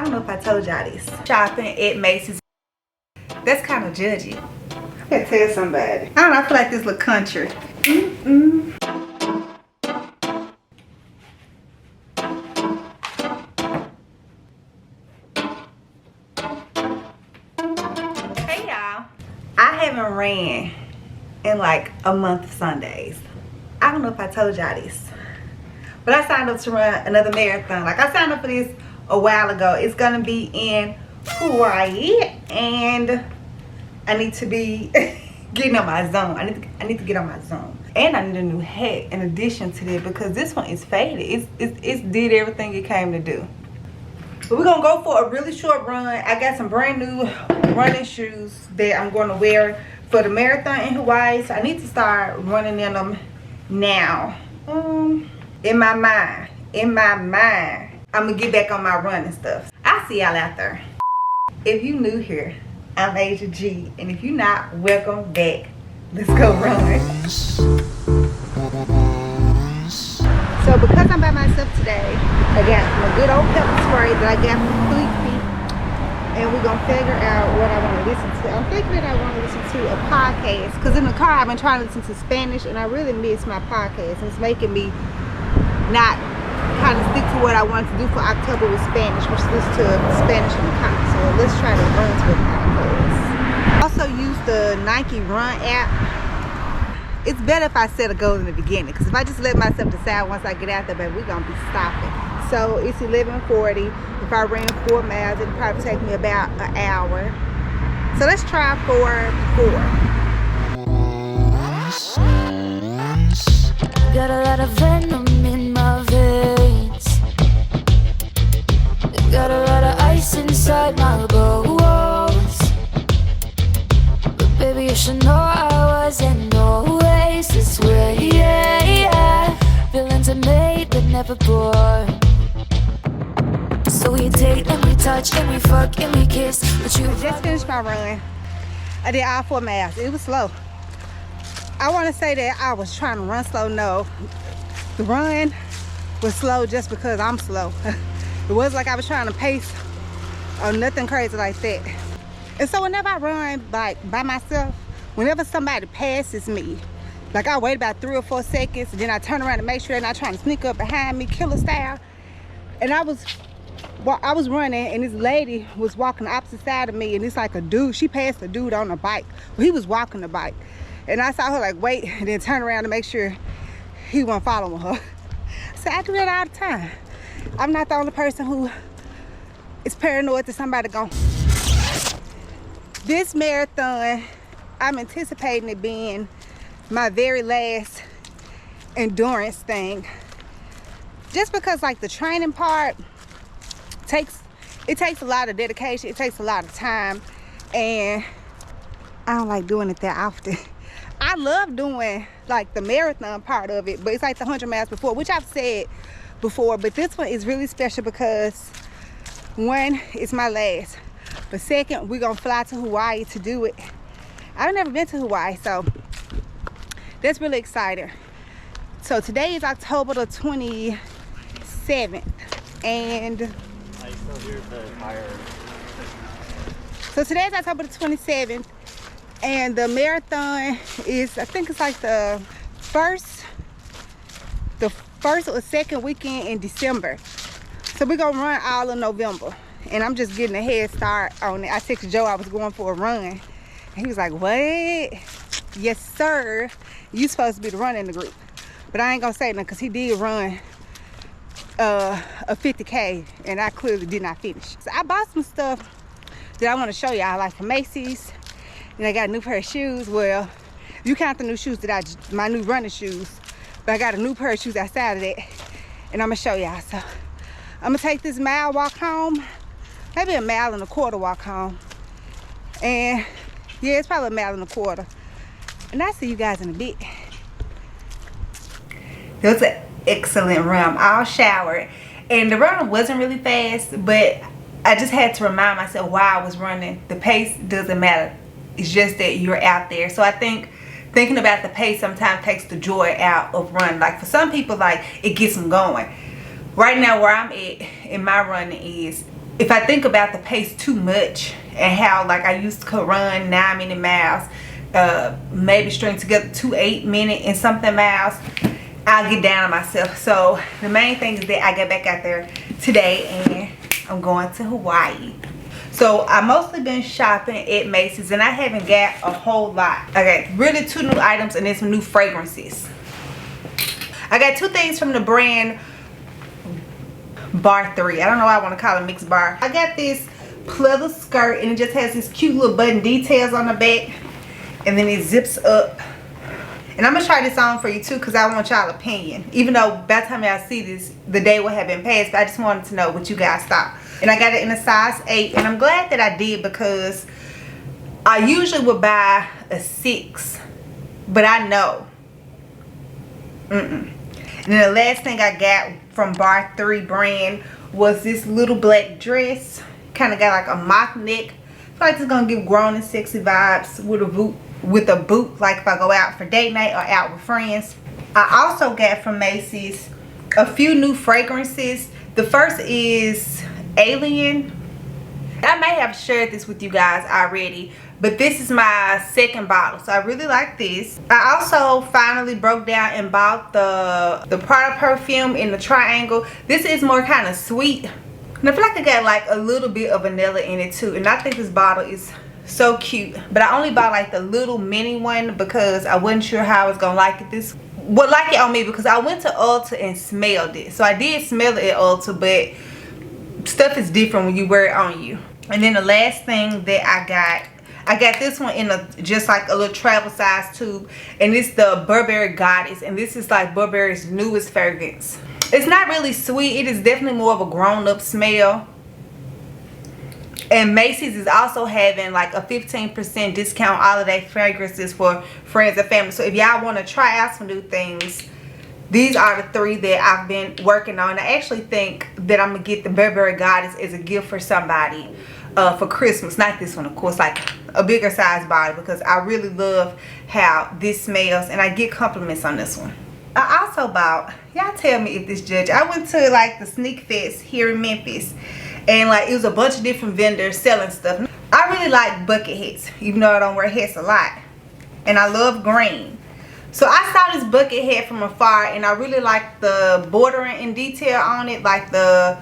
don't know if I told y'all this. Shopping at Macy's. That's kind of judgy. I gotta tell somebody. I don't know, I feel like this look country. Hey y'all. I haven't ran in like a month of Sundays. I don't know if I told y'all this, but I signed up to run another marathon. Like, I signed up for this a while ago. It's gonna be in Hawaii, and I need to be getting on my zone. I need to get on my zone, and I need a new hat in addition to that, because this one is faded. It's did everything it came to do. But we're gonna go for a really short run. I got some brand new running shoes that I'm going to wear for the marathon in Hawaii, so I need to start running in them now. In my mind, I'm gonna get back on my running stuff. I'll see y'all out there. If you new here, I'm Asia G, and if you're not, welcome back. Let's go run. So because I'm by myself today, I got my good old pepper spray that I got from Fleet Feet, and we're gonna figure out what I want to listen to. I'm thinking that I want to listen to a podcast, because in the car I've been trying to listen to Spanish, and I really miss my podcast. It's making me not kind of stick to what I wanted to do for October with Spanish, which is listen to Spanish in the car. So let's try to run to a podcast. Also use the Nike Run app. It's better if I set a goal in the beginning, because if I just let myself decide once I get out there, baby, we're gonna be stopping. So it's 11:40. If I ran 4 miles, it'd probably take me about an hour. So let's try 4. Got a lot of venom in my veins. Got a lot of ice inside my bones. But baby, you should know I wasn't always this way. Feelings are made but never born. So we date and we touch and we fuck and we kiss. But you just finished my run. I did all 4 miles. It was slow. I want to say that I was trying to run slow. No, the run was slow just because I'm slow. It was like I was trying to pace or nothing crazy like that. And so whenever I run like by myself, whenever somebody passes me, like I wait about 3 or 4 seconds, and then I turn around to make sure they're not trying to sneak up behind me, killer style. And I was running, and this lady was walking the opposite side of me, and it's like a dude. She passed a dude on a bike. Well, he was walking the bike. And I saw her like wait and then turn around to make sure he wasn't following her. So I do that all the time. I'm not the only person who is paranoid that somebody gone. This marathon, I'm anticipating it being my very last endurance thing. Just because like the training part takes a lot of dedication, it takes a lot of time, and I don't like doing it that often. I love doing like the marathon part of it, but it's like the 100 miles before, which I've said before, but this one is really special because 1, it's my last, but 2nd, we're gonna fly to Hawaii to do it. I've never been to Hawaii, so that's really exciting. So today is October the 27th, and so today is October the 27th, and the marathon is, I think it's like the first or second weekend in December. So we're gonna run all of November, and I'm just getting a head start on it. I texted Joe I was going for a run, and he was like, what? Yes sir, you supposed to be the runner in the group. But I ain't gonna say nothing, because he did run a 50K, and I clearly did not finish. So I bought some stuff that I want to show y'all, like from Macy's. And I got a new pair of shoes. Well, you count the new shoes that my new running shoes, but I got a new pair of shoes outside of that, and I'm gonna show y'all. So I'm gonna take this mile walk home, maybe a 1.25 mile walk home, and yeah, it's probably a 1.25 miles, and I'll see you guys in a bit. It was an excellent run. I'm all showered, and the run wasn't really fast, but I just had to remind myself while I was running, the pace doesn't matter. It's just that you're out there. So I think thinking about the pace sometimes takes the joy out of running. Like for some people, like it gets them going. Right now where I'm at in my running is if I think about the pace too much and how like I used to run 9-minute miles, maybe string together 2 8-minute and something miles, I'll get down on myself. So the main thing is that I get back out there today and I'm going to Hawaii. So I mostly been shopping at Macy's and I haven't got a whole lot. I got really 2 new items and then some new fragrances. I got 2 things from the brand Bar 3. I don't know why I want to call it mixed bar. I got this pleather skirt and it just has this cute little button details on the back, and then it zips up. And I'm gonna try this on for you too because I want y'all opinion, even though by the time y'all see this the day will have been past, but I just wanted to know what you guys thought. And I got it in a size 8 and I'm glad that I did because I usually would buy a 6, but I know and then the last thing I got from Bar 3 brand was this little black dress. Kind of got like a mock neck. I feel like it's gonna give grown and sexy vibes with a boot, like if I go out for date night or out with friends. I also got from Macy's a few new fragrances. The first is Alien. I may have shared this with you guys already, but this is my second bottle, so I really like this. I also finally broke down and bought the product Perfume in the triangle. This is more kind of sweet, and I feel like I got like a little bit of vanilla in it too, and I think this bottle is so cute. But I only bought like the little mini one because I wasn't sure how I was gonna like it. Would like it on me because I went to Ulta and smelled it. So I did smell it at Ulta, but stuff is different when you wear it on you. And then the last thing that I got this one in just like a little travel size tube, and it's the Burberry Goddess, and this is like Burberry's newest fragrance. It's not really sweet, it is definitely more of a grown-up smell. And Macy's is also having like a 15% discount holiday fragrances for friends and family. So if y'all want to try out some new things, these are the 3 that I've been working on. I actually think that I'm gonna get the Burberry Goddess as a gift for somebody for Christmas. Not this one, of course, like a bigger size bottle, because I really love how this smells and I get compliments on this one. I also bought, y'all tell me if this judge, I went to like the Sneak Fest here in Memphis, and like it was a bunch of different vendors selling stuff. I really like bucket hats, even though I don't wear hats a lot, and I love green. So I saw this bucket hat from afar and I really like the bordering and detail on it, like the,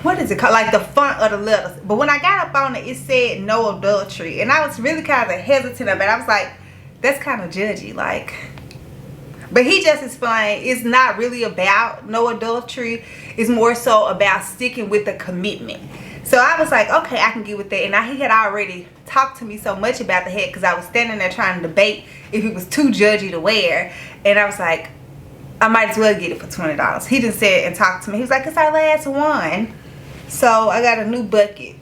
what is it called, like the font of the letters. But when I got up on it, it said no adultery, and I was really kind of hesitant about it. I was like, that's kind of judgy, like. But he just explained it's not really about no adultery, it's more so about sticking with the commitment. So I was like, okay, I can get with that. And he had already talked to me so much about the hat because I was standing there trying to debate if it was too judgy to wear, and I was like, I might as well get it for $20. He just said and talked to me. He was like, it's our last one. So I got a new bucket.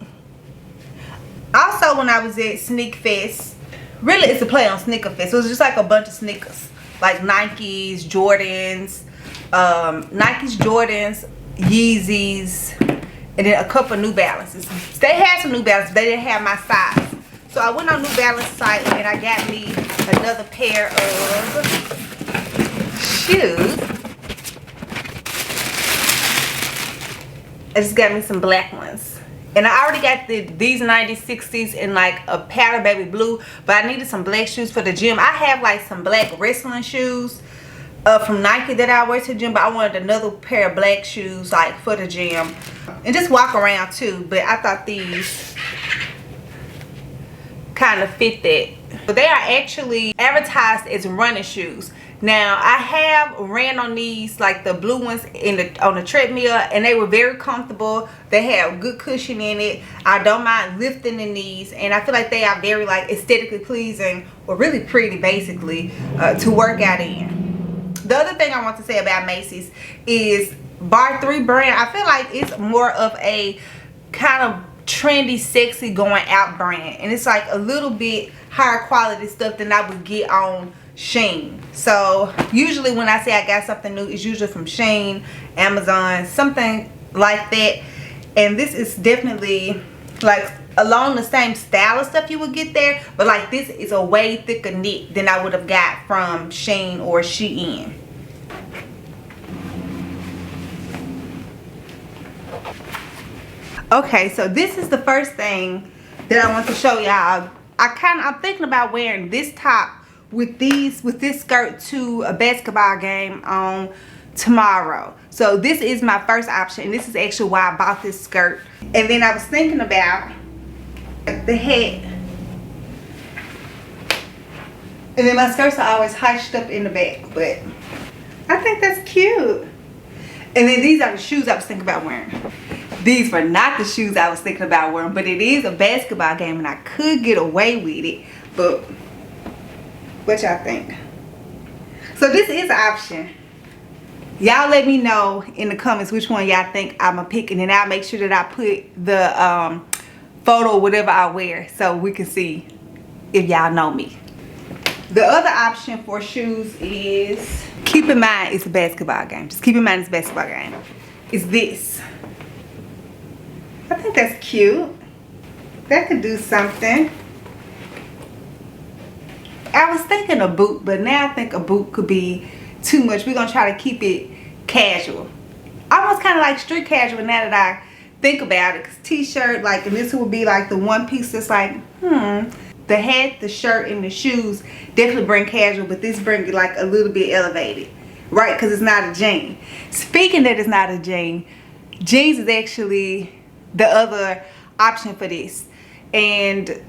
Also, when I was at Sneak Fest, really it's a play on Sneaker Fest. It was just like a bunch of sneakers, like Nikes, Jordans, Yeezys, and then a couple New Balances. They had some New Balances, but they didn't have my size. So I went on New Balance site and I got me another pair of shoes. I just got me some black ones. And I already got these 9060s in like a powder baby blue, but I needed some black shoes for the gym. I have like some black wrestling shoes from Nike that I wear to the gym, but I wanted another pair of black shoes like for the gym and just walk around too. But I thought these kind of fit that. But they are actually advertised as running shoes. Now I have ran on these, like the blue ones on the treadmill, and they were very comfortable. They have good cushion in it. I don't mind lifting in these, and I feel like they are very like aesthetically pleasing, or really pretty basically, to work out in. The other thing I want to say about Macy's is Bar 3 brand. I feel like it's more of a kind of trendy, sexy going out brand, and it's like a little bit higher quality stuff than I would get on Shein. So usually when I say I got something new, it's usually from Shein, Amazon, something like that. And this is definitely like along the same style of stuff you would get there, but like this is a way thicker knit than I would have got from Shein or Shein. Okay, so this is the first thing that I want to show y'all. I'm thinking about wearing this top with this skirt to a basketball game on tomorrow. So this is my first option, and this is actually why I bought this skirt. And then I was thinking about the hat. And then my skirts are always hunched up in the back, but I think that's cute. And then these are the shoes I was thinking about wearing. These were not the shoes I was thinking about wearing, but it is a basketball game and I could get away with it. But what y'all think? So this is an option. Y'all let me know in the comments which one y'all think I'm gonna pick, and then I'll make sure that I put the photo whatever I wear so we can see if y'all know me. The other option for shoes is, keep in mind it's a basketball game. Just keep in mind it's a basketball game. It's this. I think that's cute. That could do something. I was thinking a boot, but now I think a boot could be too much. We're gonna try to keep it casual. Almost kind of like street casual now that I think about it. Cause t-shirt, like, and this would be like the one piece that's like, the hat, the shirt, and the shoes definitely bring casual, but this brings it like a little bit elevated, right? Because it's not a jean. Speaking that it's not a jean, jeans is actually the other option for this. And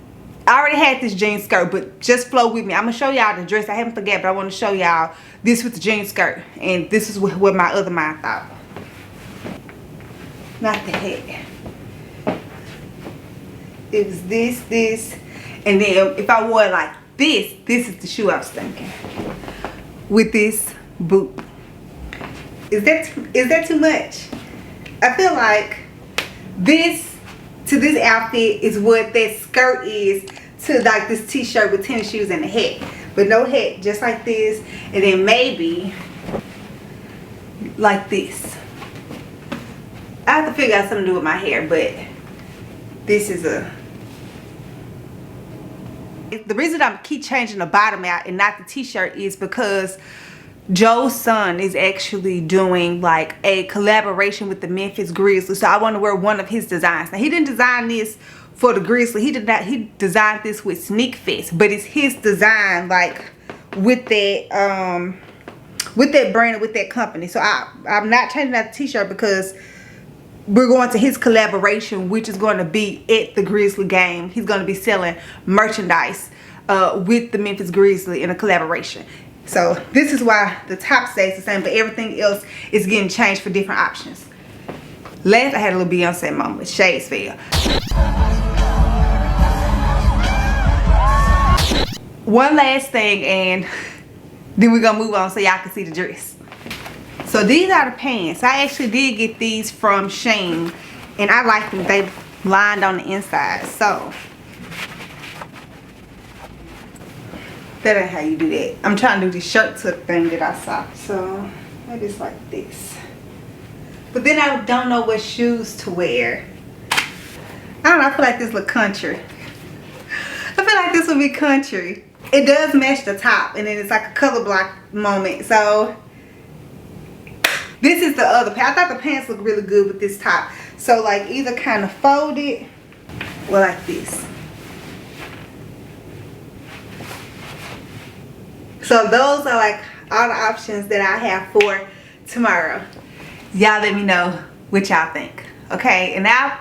I already had this jean skirt, but just flow with me. I'm gonna show y'all the dress. I haven't forget, but I want to show y'all this with the jean skirt, and this is what my other mind thought. Not the hat. It was this. And then if I wore it like this is the shoe I was thinking. With this boot. Is that too much? I feel like this to this outfit is what that skirt is to like this t-shirt with tennis shoes and a hat. But no hat, just like this. And then maybe like this. I have to figure out something to do with my hair, but this is a... The reason I keep changing the bottom out and not the t-shirt is because Joe's son is actually doing like a collaboration with the Memphis Grizzlies. So I want to wear one of his designs. Now he didn't design this for the Grizzlies. He designed this with Sneak Fest, but it's his design like with that brand and with that company. So I'm not changing that t-shirt because we're going to his collaboration, which is going to be at the Grizzly game. He's going to be selling merchandise with the Memphis Grizzlies in a collaboration. So this is why the top stays the same, but everything else is getting changed for different options. Last, I had a little Beyonce moment. Shades fell. One last thing, and then we're going to move on so y'all can see the dress. So these are the pants. I actually did get these from Shein, and I like them. They lined on the inside. So that ain't how you do that. I'm trying to do the shirt tuck thing that I saw. So maybe it's like this. But then I don't know what shoes to wear. I don't know. I feel like this look country. I feel like this would be country. It does match the top, and then it's like a color block moment. So this is the other pair. I thought the pants looked really good with this top. So like either kind of fold it or like this. So those are like all the options that I have for tomorrow. Y'all let me know what y'all think. Okay, and now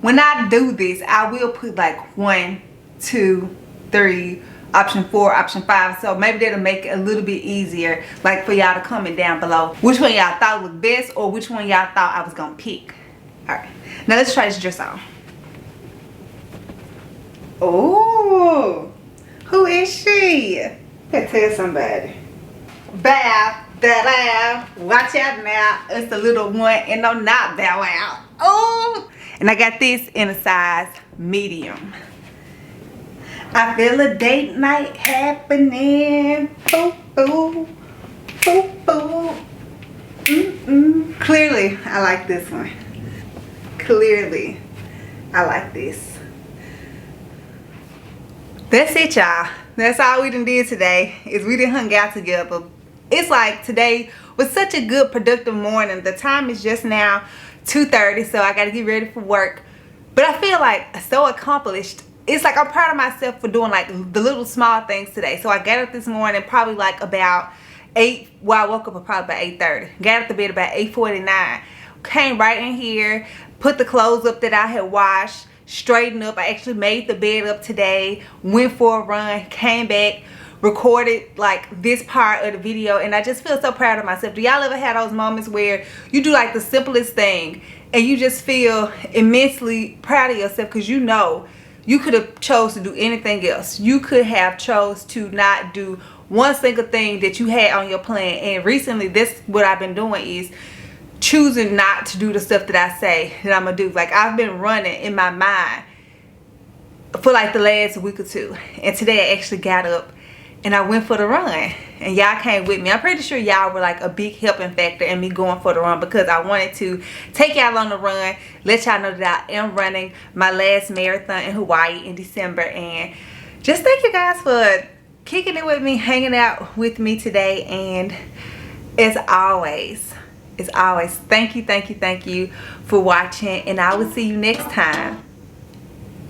when I do this, I will put like 1, 2, 3, option 4, option 5, so maybe that'll make it a little bit easier, like for y'all to comment down below which one y'all thought looked best or which one y'all thought I was gonna pick. All right, now let's try this dress on. Oh, who is she? Gotta tell somebody. Bow, da, watch out now. It's the little one, and I'm not bow out. Oh, and I got this in a size medium. I feel a date night happening. Boo, boo, boo, boo. Clearly, I like this one. Clearly, I like this. That's it, y'all. That's all we done did today, is we done hung out together. It's like today was such a good productive morning. The time is just now 2:30, so I gotta get ready for work. But I feel like so accomplished. It's like I'm proud of myself for doing like the little small things today. So I got up this morning probably like about 8, well, I woke up probably about 8:30. Got up to bed about 8:49. Came right in here, put the clothes up that I had washed, straightened up. I actually made the bed up today, went for a run, came back, recorded like this part of the video, and I just feel so proud of myself. Do y'all ever have those moments where you do like the simplest thing and you just feel immensely proud of yourself because you know you could have chose to do anything else? You could have chose to not do one single thing that you had on your plan. And recently, this what I've been doing is choosing not to do the stuff that I say that I'm gonna do. Like, I've been running in my mind for like the last week or two, and today I actually got up and I went for the run, and y'all came with me. I'm pretty sure y'all were like a big helping factor in me going for the run, because I wanted to take y'all on the run, let y'all know that I am running my last marathon in Hawaii in December. And just thank you guys for kicking it with me, hanging out with me today. And as always, thank you for watching, and I will see you next time.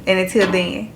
And until then,